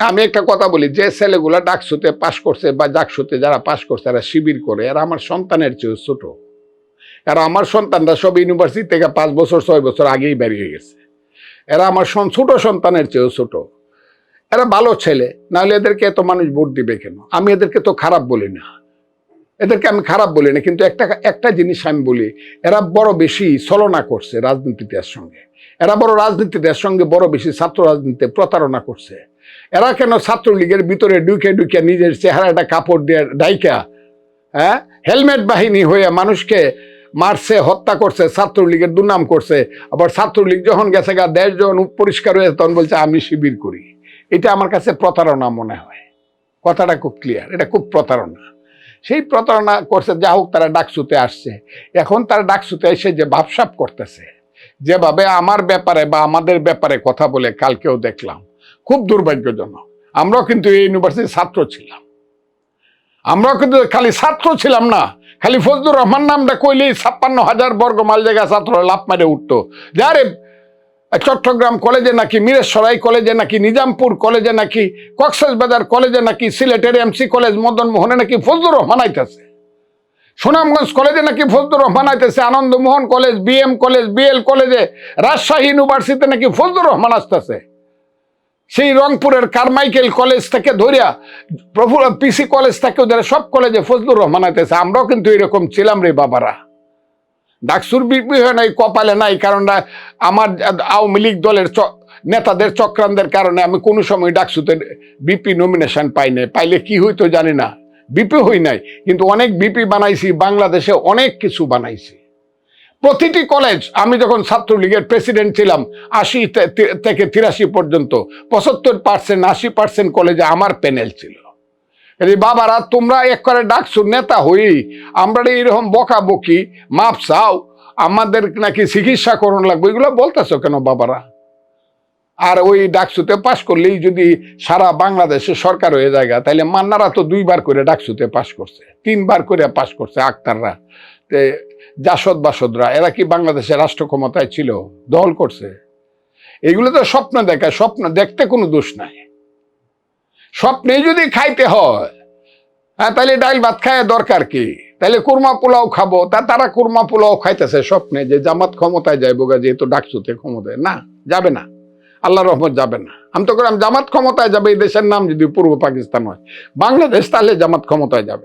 আমি একটা কথা বলি, যে ছেলেগুলা ডাকসুতে পাশ করছে বা জাকসুতে যারা পাশ করছে এরা শিবির করে, এরা আমার সন্তানের চেয়েও ছোট। কারণ আমার সন্তানরা সব ইউনিভার্সিটি থেকে 5 বছর 6 বছর আগেই বেরিয়ে গেছে। এরা আমার ছোট সন্তানের চেয়েও ছোট। এরা ভালো ছেলে, নাহলে এদেরকে এত মানুষ ভোট দিবে কেন? আমি এদেরকে তো খারাপ বলি না, এদেরকে আমি খারাপ বলি না, কিন্তু একটা জিনিস আমি বলি, এরা বড় বেশি ছলনা করছে রাজনীতিটার সঙ্গে। এরা বড় রাজনীতিটার সঙ্গে বড় বেশি ছাত্র রাজনীতিতে প্রতারণা করছে। এরা কেন ছাত্রলীগের ভিতরে ঢুকে ঢুকে নিজের চেহারাটা কাপড় দিয়ে ডাইকা, হ্যাঁ, হেলমেট বাহিনী হয়ে মানুষকে মারছে, হত্যা করছে, ছাত্রলীগের দুর্নাম করছে। আবার ছাত্রলীগ যখন গেছে গা, দেশ যখন পরিষ্কার হয়ে তখন বলছে আমি শিবির করি। এটা আমার কাছে প্রতারণা মনে হয়। কথাটা খুব ক্লিয়ার, এটা খুব প্রতারণা। সেই প্রতারণা করছে, যা হোক তারা ডাকসুতে আসছে। এখন তারা ডাকসুতে এসে যে ভাবসাব করতেছে, যেভাবে আমার ব্যাপারে বা আমাদের ব্যাপারে কথা বলে, কালকেও দেখলাম, খুব দুর্ভাগ্যজনক। আমরাও কিন্তু এই ইউনিভার্সিটির ছাত্র ছিলাম, আমরাও কিন্তু খালি ছাত্র ছিলাম না, খালি ফজলুর রহমান নামটা কইলেই 56,000 বর্গ মাইল জায়গা ছাত্র লাভ মারে উঠতো। যারে চট্টগ্রাম কলেজে নাকি, মিরেশ্বরাই কলেজে নাকি, নিজামপুর কলেজে নাকি, কক্সবাজার কলেজে নাকি, সিলেটের এমসি কলেজ মদন মোহনে নাকি ফজলুর রহমান আইতেছে, সুনামগঞ্জ কলেজে নাকি ফজলুর রহমান আইতেছে, Anandamohan college, BM college, BL কলেজে, রাজশাহী ইউনিভার্সিটিতে নাকি ফজলুর রহমান আসতেছে। সেই রংপুরের কারমাইকেল কলেজ থেকে ধরিয়া পিসি কলেজ থেকে ধরে সব কলেজে ফজলুর রহমান আইতেছে। আমরাও কিন্তু এরকম ছিলাম রে বাবারা। ডাকসুর বিপি হয় নাই, কপালে নাই, কারণ আমার আওয়ামী লীগ দলের নেতাদের চক্রান্তের কারণে আমি কোনো সময় ডাকসুতে বিপি নমিনেশন পাই নাই। পাইলে কি হইতো জানি না, বিপি হই নাই, কিন্তু অনেক বিপি বানাইছি, বাংলাদেশে অনেক কিছু বানাইছি। প্রতিটি কলেজ, আমি যখন ছাত্রলীগের প্রেসিডেন্ট ছিলাম 80 থেকে 83 পর্যন্ত 75% 80% কলেজে আমার প্যানেল ছিল। বাবারা, তোমরা এক করে ডাকছো নেতা হই, আমরা এইরকম বকাবকি, মাপ চাও, আমাদের নাকি চিকিৎসা করণ লাগবে, এগুলো বলতেছো কেন বাবারা? আর ওই ডাকসুতে পাশ করলেই যদি সারা বাংলাদেশে সরকার হয়ে যায়, তাহলে মান্নারা তো 2 বার করে ডাকসুতে পাশ করছে, 3 বার করে পাশ করছে, আক্তাররা, জাসদ বাসদরা, এরা কি বাংলাদেশে রাষ্ট্র ক্ষমতায় ছিল? দল করছে। এগুলো তো স্বপ্ন দেখা, স্বপ্ন দেখতে কোনো দোষ নাই। স্বপ্নে যদি খাইতে হয়, হ্যাঁ, তাহলে ডাইল ভাত খায় দরকার কি? তাহলে কুরমা পোলাও খাবো, তারা কুরমা পোলাও খাইতেছে স্বপ্নে, যে জামাত ক্ষমতায় যাইব গা, যেহেতু ডাকসুতে ক্ষমতায় না, যাবে না, আল্লাহর রহমত যাবে না। আমি তো জামাত ক্ষমতায় যাবে, এই দেশের নাম যদি পূর্ব পাকিস্তান হয়, বাংলাদেশ, তাহলে জামাত ক্ষমতায় যাবে না।